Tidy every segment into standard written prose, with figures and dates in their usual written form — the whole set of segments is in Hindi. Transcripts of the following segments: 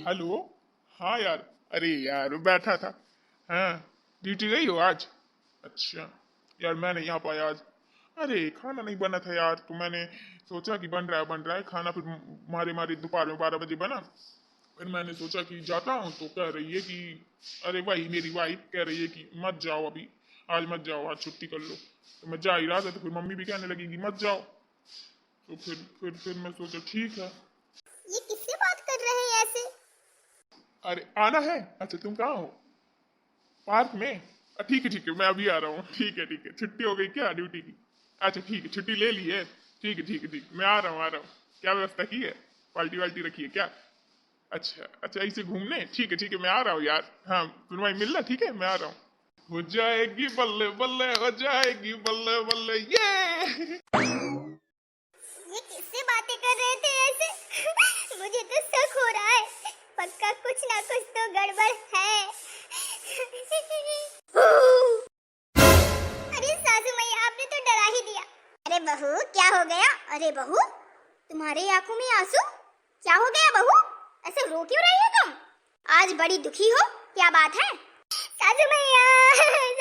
हेलो। हाँ यार। अरे यार बैठा था। हाँ। ड्यूटी गई हो आज? अच्छा। यार मैं नहीं आ पाया आज। अरे खाना नहीं बना था यार, तो मैंने सोचा कि बन रहा है खाना, फिर मारे मारे दोपहर में 12 बजे बना। फिर मैंने सोचा कि जाता हूँ, तो कह रही है कि अरे वही मेरी वाइफ कह रही है कि मत जाओ अभी, आज मत जाओ, आज छुट्टी कर लो। तो मैं जा ही रहा था, तो फिर मम्मी भी कहने लगी कि मत जाओ। तो फिर मैं सोचा ठीक है। ये किससे बात कर रहे हैं ऐसे? अरे आना है? अच्छा तुम कहाँ हो? पार्क में? ठीक है मैं अभी आ रहा हूँ। ठीक है छुट्टी हो गई क्या ड्यूटी की? अच्छा ठीक है, छुट्टी ले ली है। ठीक है मैं आ रहा हूँ। क्या व्यवस्था की है? पार्टी वाल्टी रखी है क्या? अच्छा ऐसे घूमने? ठीक है मैं आ रहा हूँ यार। हाँ तुम वहीं मिलना, ठीक है मैं आ रहा हूँ। हो जाएगी बल्ले बल्ले, हो जाएगी बल्ले बल्ले ये। ये किससे बातें कर रहे थे ऐसे? मुझे तो शक हो रहा है, पक्का कुछ ना कुछ तो गड़बड़ है। अरे सासू मैया, आपने तो डरा ही दिया। अरे बहू क्या हो गया? अरे बहू, तुम्हारी आंखों में आंसू? क्या हो गया बहू? ऐसे रो क्यों रही हो तुम? आज बड़ी दुखी हो, क्या बात है? सासू मैया,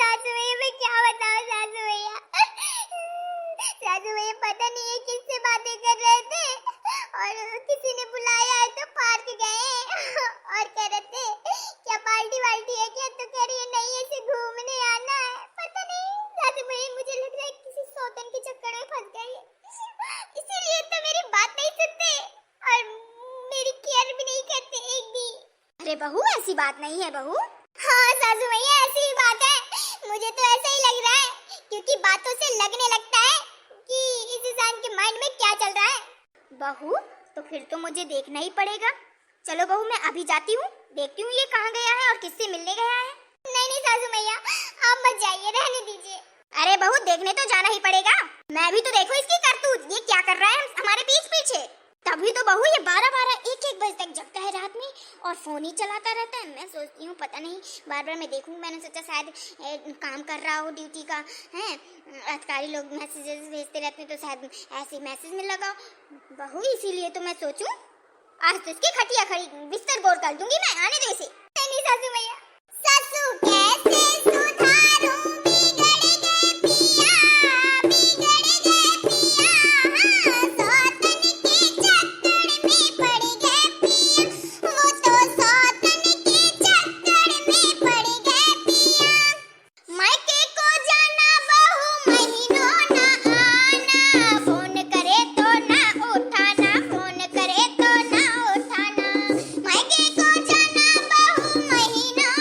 सासू मैया मैं क्या बताऊं सासू मैया। सासू मैया पता नहीं है किससे बातें कर रहे थे, और किसी ने बुलाया है तो पार्क गए और कह रहे थे क्या पार्टी वाल्टी है क्या, तो कह रही है नहीं ऐसे घूमने आना है। पता नहीं सासू मैया, मुझे लग रहा है किसी सौतन के चक्कर में फंस गई है, इसीलिए तो मेरी बात नहीं सुनते और मेरी केयर भी नहीं करते एक भी। अरे बहू ऐसी बात नहीं है बहू। हाँ सासू मैया ऐसी ही बात है, मुझे तो ऐसा ही लग रहा है, क्योंकि बातों से लगने लगता है कि इस इंसान के माइंड में क्या चल रहा है। बहू तो फिर तो मुझे देखना ही पड़ेगा। चलो बहू मैं अभी जाती हूँ, देखती हूँ ये कहाँ गया है और किससे मिलने गया है। नहीं सासू मैया आप मत जाइए, रहने दीजिए। अरे बहू देखने तो जाना ही पड़ेगा, मैं भी तो देखो इसकी करतूत, ये क्या कर रहा है हमारे पीछे पीछे। तभी तो बहू ये 12-12 1-1 बजे तक जगता है रात में और फोन ही चलाता रहता है। मैं सोचती हूँ पता नहीं, बार बार मैं देखूँ, मैंने सोचा शायद काम कर रहा हो ड्यूटी का है, अधिकारी लोग मैसेजेस भेजते रहते हैं तो शायद ऐसे मैसेज में लगा बहू, इसीलिए तो मैं सोचूं आज तो इसकी खटिया खड़ी बिस्तर गोल कर दूंगी मैं, आने दो इसे। नहीं सासू मैया, सासू कैसे सुधारूं बिगड़ गए पिया, बिगड़ गए पिया, हाँ, सौतन के चक्कर में पड़ गए पिया, वो तो सौतन के चक्कर में पड़ गए पिया। मायके को जाना बहू महीनों ना आना, फोन करे तो ना उठाना, फोन करे तो ना उठाना। मायके को जाना बहू महीनों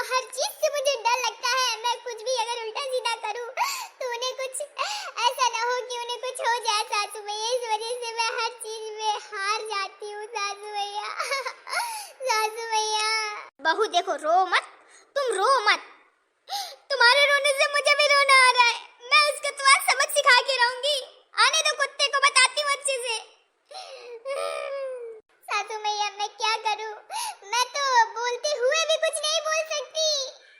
हर चीज से मुझे डर लगता है। मैं कुछ भी अगर उल्टा सीधा करूं तो उन्हें कुछ ऐसा ना हो कि उन्हें कुछ हो जाए सासू भैया। इस वजह से मैं हर चीज में हार जाती हूँ सासू भैया। सासू भैया। बहू देखो, रो मत, तुम रो मत। तुम्हारे रोने से मुझे भी रोना आ रहा है। मैं उसको तुम्हारा सबक सिखा के रहूंगी। आने दो, कुत्ते को बताती हूँ अच्छे से। सासू मैया मैं क्या करूं? मैं तो बोलते हुए भी कुछ नहीं बोल सकती।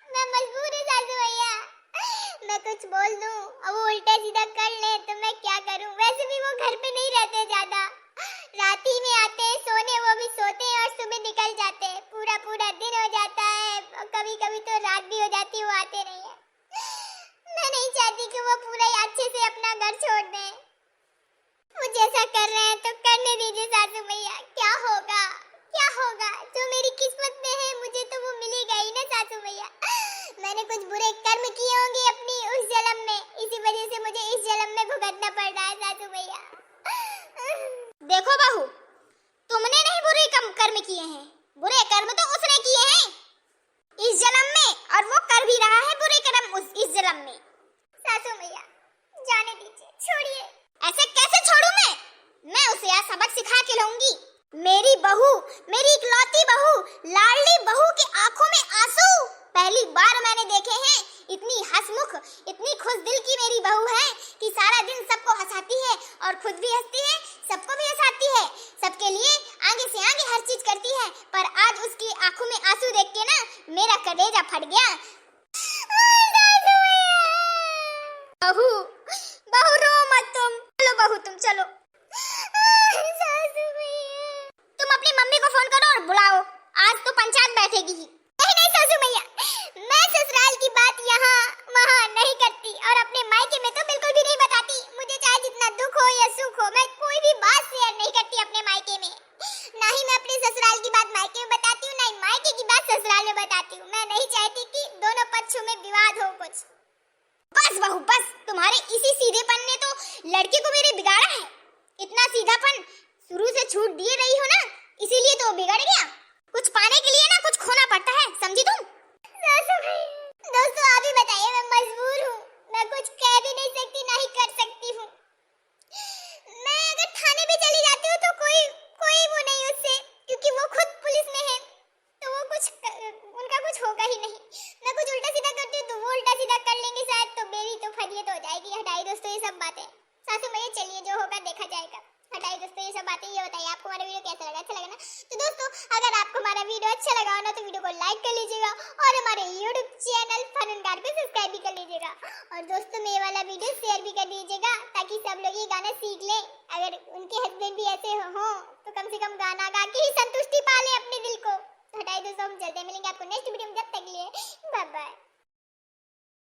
मैं मजबूर हूँ सासू मैया। मैं कुछ बोल दूं और वो उल्टा सीधा कर ले तो मैं क्या करूं? वैसे भी वो घर पे नहीं रहते ज्यादा, रात ही में आते हैं सोने, वो भी सोते हैं और सुबह निकल जाते हैं। पूरा पूरा दिन हो जाता है, कभी कभी तो रात भी हो जाती है, वो आते नहीं है। मैं नहीं चाहती कि वो पूरा ही अच्छे से अपना घर छोड़ दें। वो जैसा कर रहे हैं तो करने दीजिए सासू मैया। क्या होगा, क्या होगा? जो मेरी किस्मत में है मुझे तो वो मिलेगा ही ना सासू मैया। मैंने कुछ बुरे कर्म किए होंगे अपनी उस जन्म में, इसी वजह से मुझे इस जन्म में भुगतना पड़ रहा है सासू मैया। देखो बहू, तुमने नहीं बुरे कर्म किए हैं, बुरे कर्म तो उसने किए हैं इस जन्म में, और वो कर भी रहा है बुरे कर्म इस जन्म में। सासू मैया जाने दीजिए, छोड़िए। ऐसे कैसे छोड़ूं मैं उसे आज सबक सिखा के लाऊंगी। मेरी बहू, मेरी इकलौती बहू, लाडली बहू की आंखों में आंसू पहली बार मैंने देखे हैं। इतनी हंसमुख, इतनी खुश दिल की मेरी बहू है कि सारा दिन सबको हंसाती है और खुद भी हंसती है, सबको भी हंसाती है, सबके लिए आगे से आगे हर चीज करती है। पर आज उसकी आंखों में आंसू देख के ना मेरा कलेजा फट गया। बहू, बहू रो मत तुम। चलो बहू तुम चलो। तुम अपनी मम्मी को फोन करो और बुलाओ, आज तो पंचायत बैठेगी ही। नहीं नहीं सासू मैया, मैं ससुराल की बात यहाँ वहाँ नहीं करती और अपने मायके में तो बिल्कुल भी नहीं बताती। मुझे चाहे जितना दुख हो या सुख हो, मैं कोई भी बात शेयर नहीं करती अपने मायके में। ना ही मैं अपने ससुराल की बात मायके में बताती हूँ, ना ही मायके की बात ससुराल में बताती हूँ। मैं नहीं चाहती कि दोनों पक्षों में विवाद हो कुछ। बस बहू बस, तुम्हारे इसी सीधेपन ने तो लड़के को मेरे बिगाड़ा है। इतना सीधापन शुरू से छूट दिए रही हो ना, इसीलिए तो बिगड़ गया। कुछ पाने के लिए ना कुछ खोना पड़ता है, समझी तुम? दोस्तों आप ही बताइए, मैं मजबूर हूँ, मैं कुछ कह भी नहीं सकती, ना ही कर सकती हूँ। मैं अगर थाने भी चली जाती हूँ तो कोई वो नहीं उससे, क्योंकि वो खुद पुलिस में है, तो वो उनका कुछ होगा ही नहीं। मैं कुछ उल्टा सीधा करती हूँ तो वो उल्टा सीधा कर लेंगे शायद, तो मेरी तो फरियत हो जाएगी। हटाइए दोस्तों ये सब बातें। सासू मैया चलिए, जो होगा देखा जाएगा। हटाइए दोस्तों ये सब बातें। ये बताइए आपको हमारा वीडियो कैसा लगा? अच्छा लगा ना? तो दोस्तों अगर आपको हमारा वीडियो अच्छा लगा हो ना तो वीडियो को लाइक कर लीजिएगा और हमारे YouTube channel fun and guard को सब्सक्राइब भी कर लीजिएगा। और दोस्तों मेरे वाला वीडियो शेयर भी कर दीजिएगा ताकि सब लोग ये गाना सीख लें। अगर उनके हस्बैंड भी ऐसे हो तो कम से कम गाना गा के ही संतुष्टि पा लें अपने दिल को। हटाइए दोस्तों, हम जल्दी मिलेंगे आपको नेक्स्ट वीडियो में। जब तक के लिए बाय बाय।